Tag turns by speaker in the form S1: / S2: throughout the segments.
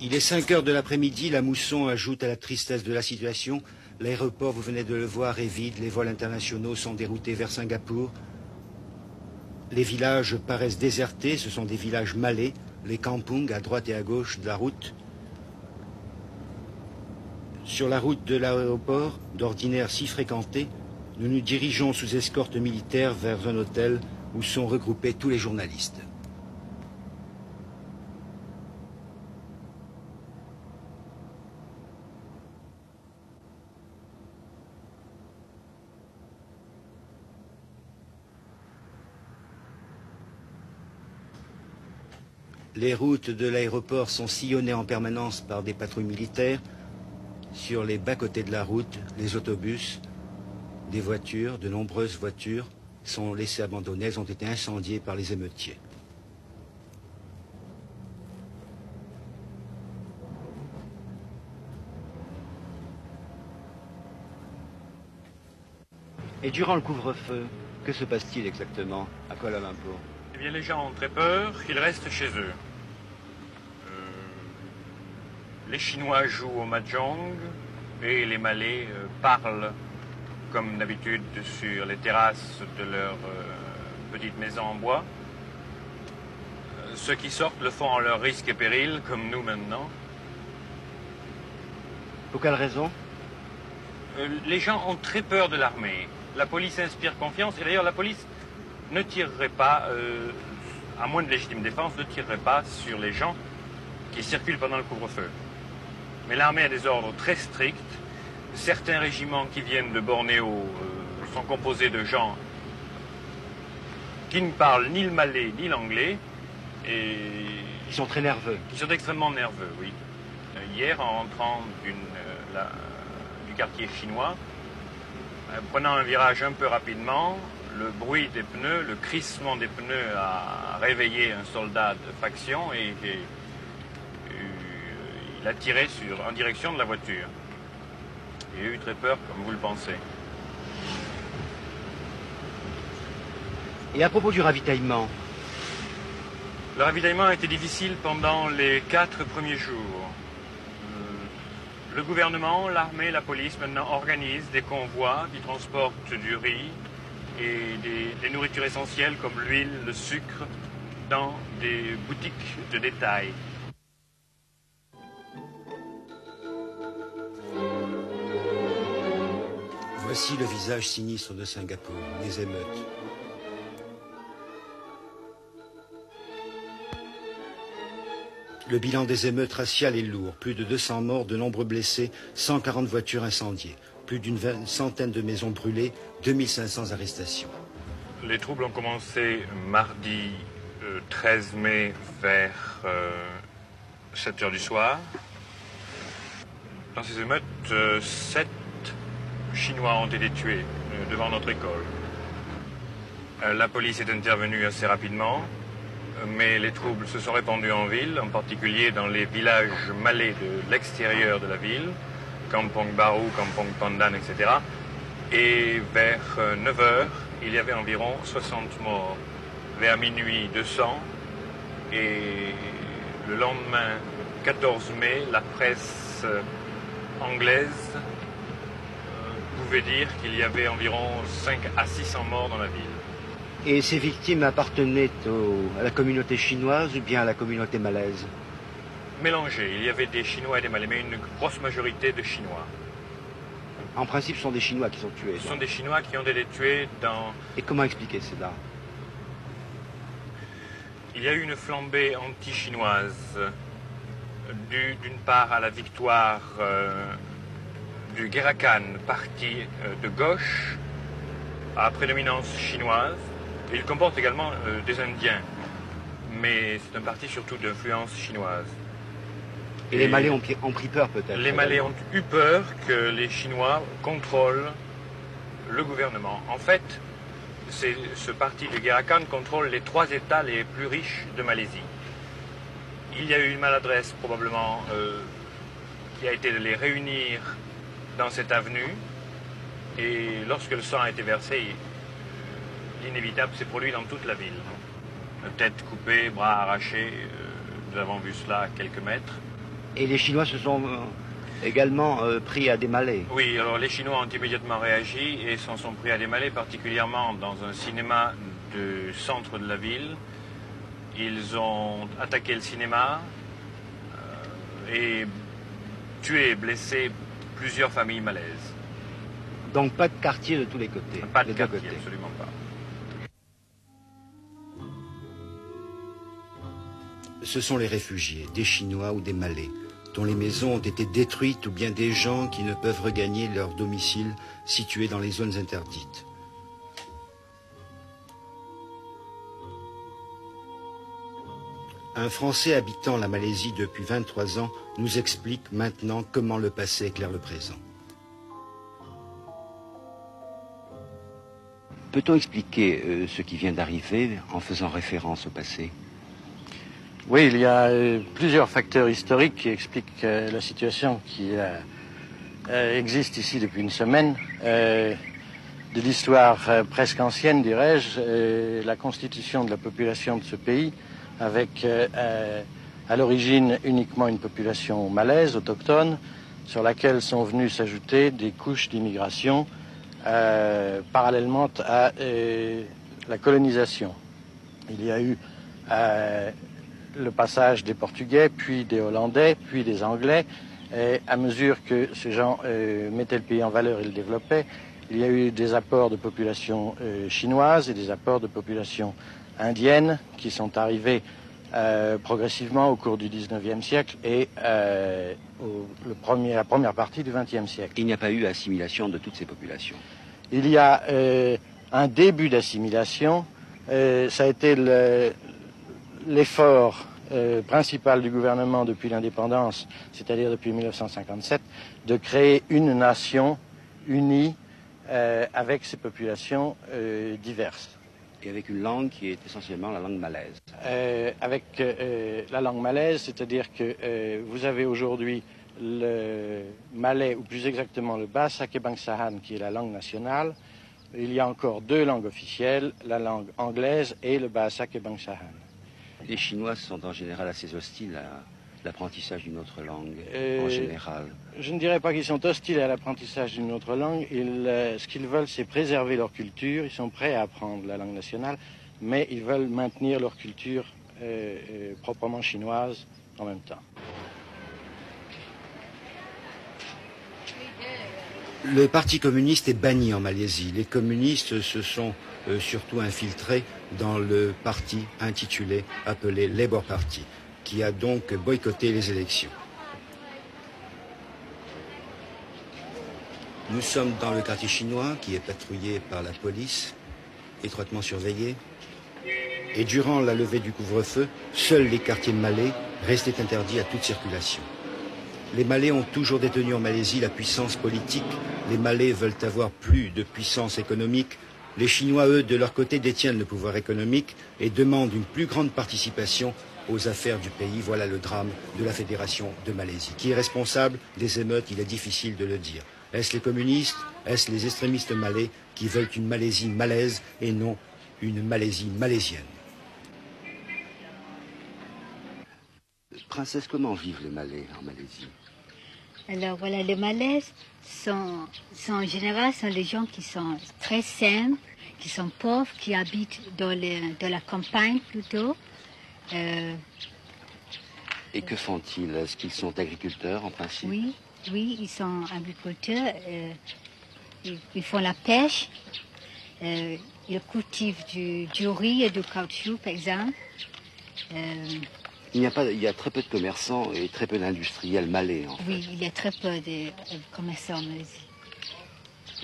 S1: Il est 5 heures de l'après-midi, la mousson ajoute à la tristesse de la situation. L'aéroport, vous venez de le voir, est vide, les vols internationaux sont déroutés vers Singapour. Les villages paraissent désertés, ce sont des villages malais, les kampungs à droite et à gauche de la route. Sur la route de l'aéroport, d'ordinaire si fréquentée, nous nous dirigeons sous escorte militaire vers un hôtel où sont regroupés tous les journalistes. Les routes de l'aéroport sont sillonnées en permanence par des patrouilles militaires. Sur les bas-côtés de la route, les autobus, des voitures, de nombreuses voitures sont laissées abandonnées, elles ont été incendiées par les émeutiers. Et durant le couvre-feu, que se passe-t-il exactement à Kuala Lumpur?
S2: Eh bien, les gens ont très peur, ils restent chez eux. Les Chinois jouent au mahjong et les Malais parlent, comme d'habitude, sur les terrasses de leur petite maison en bois. Ceux qui sortent le font en leur risque et péril, comme nous maintenant.
S1: Pour quelle raison?
S2: Les gens ont très peur de l'armée. La police inspire confiance, et d'ailleurs la police ne tirerait pas, à moins de légitime défense, ne tirerait pas sur les gens qui circulent pendant le couvre-feu. Mais l'armée a des ordres très stricts. Certains régiments qui viennent de Bornéo sont composés de gens qui ne parlent ni le malais ni l'anglais. Et
S1: Ils sont très nerveux.
S2: Ils sont extrêmement nerveux, oui. Hier, en rentrant du quartier chinois, prenant un virage un peu rapidement, le bruit des pneus, le crissement des pneus a réveillé un soldat de faction et il a tiré en direction de la voiture. Il a eu très peur, comme vous le pensez.
S1: Et à propos du ravitaillement?
S2: Le ravitaillement a été difficile pendant les 4 premiers jours. Le gouvernement, l'armée, la police maintenant organisent des convois qui transportent du riz et des nourritures essentielles comme l'huile, le sucre dans des boutiques de détail.
S1: Voici le visage sinistre de Singapour, les émeutes. Le bilan des émeutes raciales est lourd. Plus de 200 morts, de nombreux blessés, 140 voitures incendiées, plus d'une centaine de maisons brûlées, 2500 arrestations.
S2: Les troubles ont commencé mardi 13 mai vers 7 heures du soir. Dans ces émeutes, 7 Chinois ont été tués devant notre école. La police est intervenue assez rapidement, mais les troubles se sont répandus en ville, en particulier dans les villages malais de l'extérieur de la ville, Kampong Baru, Kampong Pandan, etc. Et vers 9 heures, il y avait environ 60 morts. Vers minuit, 200. Et le lendemain, 14 mai, la presse anglaise pouvait dire qu'il y avait environ 5 à 600 morts dans la ville.
S1: Et ces victimes appartenaient à la communauté chinoise ou bien à la communauté malaise?
S2: Mélangés. Il y avait des Chinois et des Malais, mais une grosse majorité de Chinois.
S1: En principe, ce sont des Chinois qui sont tués.
S2: Ce sont des Chinois qui ont été tués dans...
S1: Et comment expliquer cela?
S2: Il y a eu une flambée anti-chinoise, due d'une part à la victoire du Gerakan, parti de gauche, à prédominance chinoise. Il comporte également des Indiens, mais c'est un parti surtout d'influence chinoise.
S1: Et les Malais ont pris peur peut-être?
S2: Les Malais ont eu peur que les Chinois contrôlent le gouvernement. En fait, ce parti du Gerakan contrôle les 3 États les plus riches de Malaisie. Il y a eu une maladresse probablement qui a été de les réunir dans cette avenue. Et lorsque le sang a été versé, l'inévitable s'est produit dans toute la ville. Tête coupée, bras arrachés, nous avons vu cela à quelques mètres.
S1: Et les Chinois se sont également pris à des Malais.
S2: Oui, alors les Chinois ont immédiatement réagi et s'en sont pris à des Malais, particulièrement dans un cinéma du centre de la ville. Ils ont attaqué le cinéma et tué, blessé plusieurs familles malaises.
S1: Donc pas de quartier de tous les côtés.
S2: Pas de
S1: des deux
S2: quartier,
S1: côtés.
S2: absolument pas.
S1: Ce sont les réfugiés, des Chinois ou des Malais, dont les maisons ont été détruites ou bien des gens qui ne peuvent regagner leur domicile situé dans les zones interdites. Un Français habitant la Malaisie depuis 23 ans nous explique maintenant comment le passé éclaire le présent. Peut-on expliquer ce qui vient d'arriver en faisant référence au passé?
S3: Oui, il y a plusieurs facteurs historiques qui expliquent la situation qui existe ici depuis une semaine. De l'histoire presque ancienne, dirais-je, la constitution de la population de ce pays, avec à l'origine uniquement une population malaise, autochtone, sur laquelle sont venues s'ajouter des couches d'immigration parallèlement à la colonisation. Il y a eu le passage des Portugais, puis des Hollandais, puis des Anglais. Et à mesure que ces gens mettaient le pays en valeur et le développaient, il y a eu des apports de population chinoise et des apports de population indienne qui sont arrivés progressivement au cours du 19e siècle et la première partie du 20e siècle.
S1: Il n'y a pas eu assimilation de toutes ces populations.
S3: Il y a un début d'assimilation. Ça a été l'effort principal du gouvernement depuis l'indépendance, c'est-à-dire depuis 1957, de créer une nation unie avec ces populations diverses.
S1: Et avec une langue qui est essentiellement la langue malaise.
S3: Avec la langue malaise, c'est-à-dire que vous avez aujourd'hui le malais, ou plus exactement le Bahasa Kebangsaan, qui est la langue nationale. Il y a encore deux langues officielles, la langue anglaise et le Bahasa Kebangsaan.
S1: Les Chinois sont en général assez hostiles à l'apprentissage d'une autre langue, en général.
S3: Je ne dirais pas qu'ils sont hostiles à l'apprentissage d'une autre langue. Ce qu'ils veulent, c'est préserver leur culture. Ils sont prêts à apprendre la langue nationale, mais ils veulent maintenir leur culture proprement chinoise en même temps.
S1: Le Parti communiste est banni en Malaisie. Les communistes se sont surtout infiltrés dans le parti appelé Labour Party, qui a donc boycotté les élections. Nous sommes dans le quartier chinois qui est patrouillé par la police, étroitement surveillé. Et durant la levée du couvre-feu, seuls les quartiers malais restaient interdits à toute circulation. Les Malais ont toujours détenu en Malaisie la puissance politique. Les Malais veulent avoir plus de puissance économique. Les Chinois, eux, de leur côté, détiennent le pouvoir économique et demandent une plus grande participation aux affaires du pays. Voilà le drame de la Fédération de Malaisie. Qui est responsable des émeutes? Il est difficile de le dire. Est-ce les communistes? Est-ce les extrémistes malais qui veulent une Malaisie malaise et non une Malaisie malaisienne? Princesse, comment vivent les Malais en Malaisie?
S4: Alors voilà, les Malais en général sont des gens qui sont très simples, qui sont pauvres, qui habitent dans la campagne plutôt.
S1: Et que font-ils? Est-ce qu'ils sont agriculteurs en principe?
S4: Oui, ils sont agriculteurs. Ils font la pêche. Ils cultivent du riz et du caoutchouc, par exemple.
S1: Il y a très peu de commerçants et très peu d'industriels malais, en fait.
S4: Oui, il y a très peu de commerçants en Malaisie.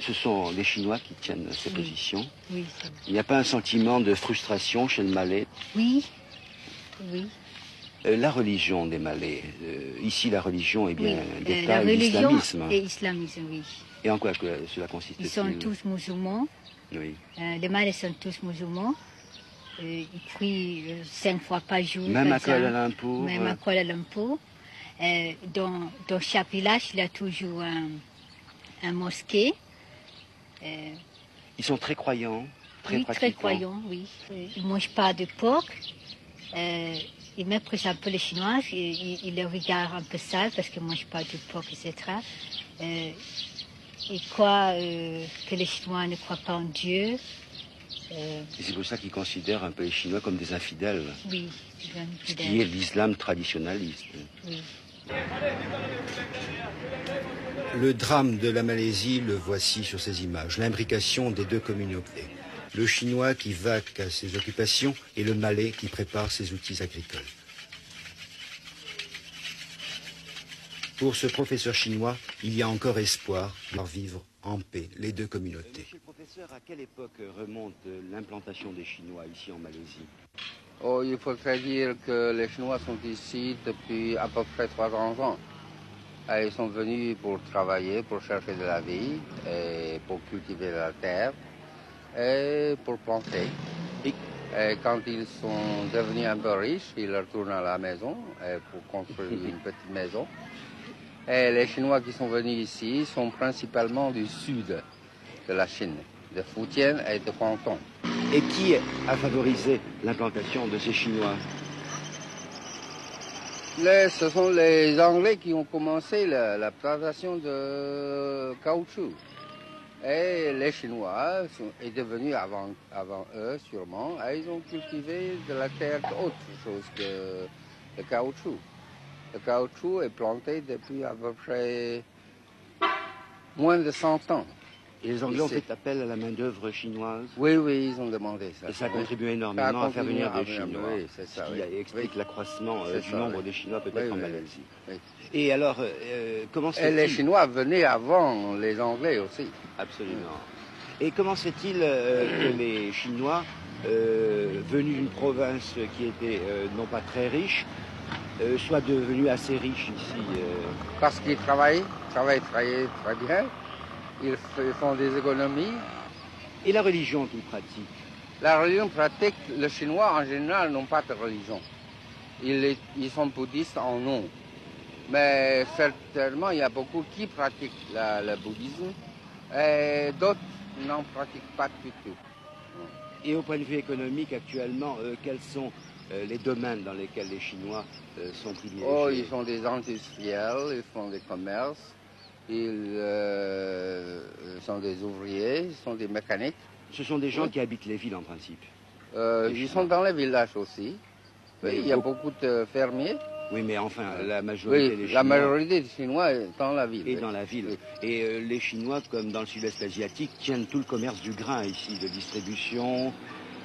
S1: Ce sont les Chinois qui tiennent ces positions.
S4: Oui.
S1: Il n'y a pas un sentiment de frustration chez le Malais?
S4: Oui.
S1: La religion des Malais, ici la religion est bien d'État
S4: la
S1: et
S4: religion
S1: l'islamisme.
S4: et l'islamisme, oui.
S1: Et en quoi cela consiste-t-il?
S4: Ils sont tous musulmans.
S1: Oui.
S4: Les Malais sont tous musulmans. Ils prient 5 fois par jour.
S1: Même à Kuala Lumpur?
S4: Même à Kuala Lumpur. Dans chaque village, il y a toujours un mosquée.
S1: Ils sont très croyants, très
S4: oui,
S1: pratiquants.
S4: très croyants, oui. Ils ne mangent pas de porc. il méprise un peu les Chinois, il les regarde un peu sale parce qu'ils ne mangent pas du porc, etc. Il croit que les Chinois ne croient pas en Dieu.
S1: Et c'est pour ça qu'ils considèrent un peu les Chinois comme des infidèles.
S4: Oui,
S1: ce qui est l'islam traditionnaliste.
S4: Oui.
S1: Le drame de la Malaisie, le voici sur ces images. L'imbrication des deux communautés. Le Chinois qui vaque à ses occupations et le Malais qui prépare ses outils agricoles. Pour ce professeur chinois, il y a encore espoir de voir vivre en paix les deux communautés. Monsieur le professeur, à quelle époque remonte l'implantation des Chinois ici en Malaisie?
S5: Oh, il faudrait dire que les Chinois sont ici depuis à peu près 300 ans. Ils sont venus pour travailler, pour chercher de la vie, et pour cultiver la terre et pour planter. Et quand ils sont devenus un peu riches, ils retournent à la maison pour construire une petite maison. Et les Chinois qui sont venus ici sont principalement du sud de la Chine, de Fujian et de Guangdong.
S1: Et qui a favorisé l'implantation de ces Chinois?
S5: Ce sont les Anglais qui ont commencé la plantation de caoutchouc. Et les Chinois sont devenus avant eux, sûrement, et ils ont cultivé de la terre autre chose que le caoutchouc. Le caoutchouc est planté depuis à peu près moins de 100 ans.
S1: Et les Anglais ont fait appel à la main-d'œuvre chinoise?
S5: Oui, oui, ils ont demandé ça.
S1: Et ça a contribué énormément à faire venir des Chinois.
S5: Oui, c'est ça.
S1: Ce qui explique l'accroissement du nombre des Chinois peut-être en Malaisie.
S5: Oui.
S1: Et alors, comment se fait-il?
S5: Et les Chinois venaient avant les Anglais aussi.
S1: Absolument. Et comment se fait-il que les Chinois, venus d'une province qui était non pas très riche, soient devenus assez riches ici?
S5: Parce qu'ils travaillent très bien. Ils font des économies.
S1: Et la religion qu'ils pratiquent?
S5: La religion pratique, les Chinois en général n'ont pas de religion. Ils sont bouddhistes en nom. Mais certainement, il y a beaucoup qui pratiquent le bouddhisme et d'autres n'en pratiquent pas du tout.
S1: Et au point de vue économique, actuellement, quels sont les domaines dans lesquels les Chinois sont privilégiés?
S5: Oh, ils sont des industriels, ils font des commerces. Ils sont des ouvriers, ils sont des mécaniques.
S1: Ce sont des gens qui habitent les villes en principe?
S5: Ils sont dans les villages aussi. Oui, il y a beaucoup de fermiers.
S1: Oui, mais enfin, la majorité des Chinois...
S5: la majorité des Chinois est dans la ville.
S1: Et dans la ville. Oui. Et les Chinois, comme dans le sud-est asiatique, tiennent tout le commerce du grain ici, de distribution,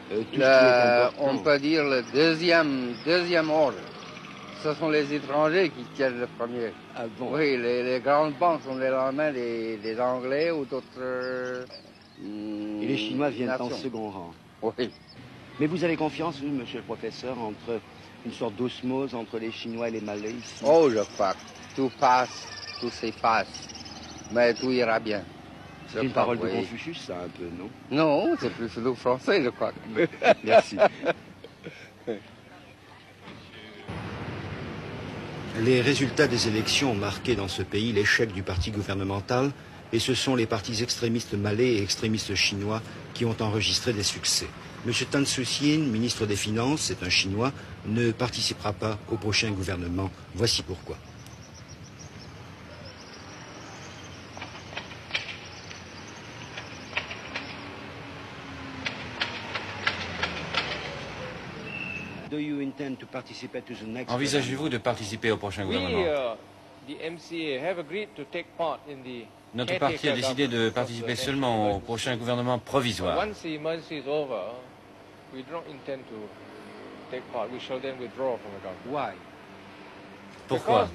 S1: tout ce qui est important.
S5: On peut dire le deuxième ordre. Ce sont les étrangers qui tiennent le premier.
S1: Ah bon?
S5: Oui, les grandes banques sont les mains des Anglais ou d'autres
S1: et les Chinois viennent
S5: nations.
S1: En second rang.
S5: Oui.
S1: Mais vous avez confiance, vous, monsieur le professeur, entre une sorte d'osmose entre les Chinois et les Malais ici?
S5: Oh, je crois que tout passe, tout s'efface, mais tout ira bien.
S1: C'est une parole de Confucius, ça, un peu, non?
S5: Non, c'est plus le français, je crois.
S1: Merci. Les résultats des élections ont marqué dans ce pays l'échec du parti gouvernemental et ce sont les partis extrémistes malais et extrémistes chinois qui ont enregistré des succès. M. Tan Suu-Kyi, ministre des Finances, c'est un Chinois, ne participera pas au prochain gouvernement. Voici pourquoi.
S6: Envisagez-vous de participer au prochain gouvernement? Notre parti a décidé de participer seulement au prochain gouvernement provisoire. Pourquoi?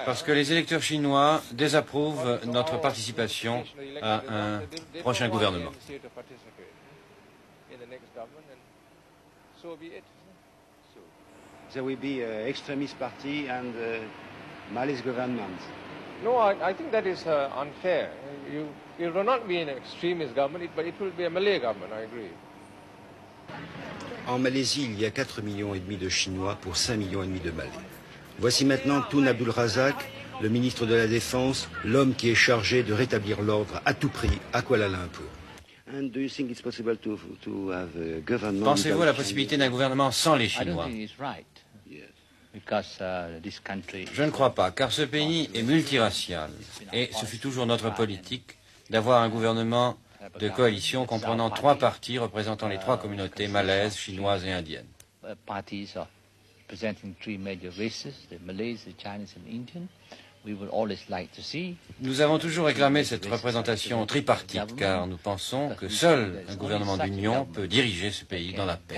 S6: Parce que les électeurs chinois désapprouvent notre participation à un prochain gouvernement.
S1: There will be an extremist party and Malay's government.
S7: No, I think that is unfair. It will not be an extremist government, but it will be a Malay government, I agree.
S1: En Malaisie, il y a 4,5 millions de Chinois pour 5,5 millions de Malais. Voici maintenant Tun Abdul Razak, le ministre de la Défense, l'homme qui est chargé de rétablir l'ordre à tout prix à Kuala Lumpur.
S6: Pensez-vous à la possibilité d'un gouvernement sans les Chinois? Je ne crois pas, car ce pays est multiracial et ce fut toujours notre politique d'avoir un gouvernement de coalition comprenant 3 partis représentant les 3 communautés malaises, chinoises et indiennes. Nous avons toujours réclamé cette représentation tripartite car nous pensons que seul un gouvernement d'union peut diriger ce pays dans la paix.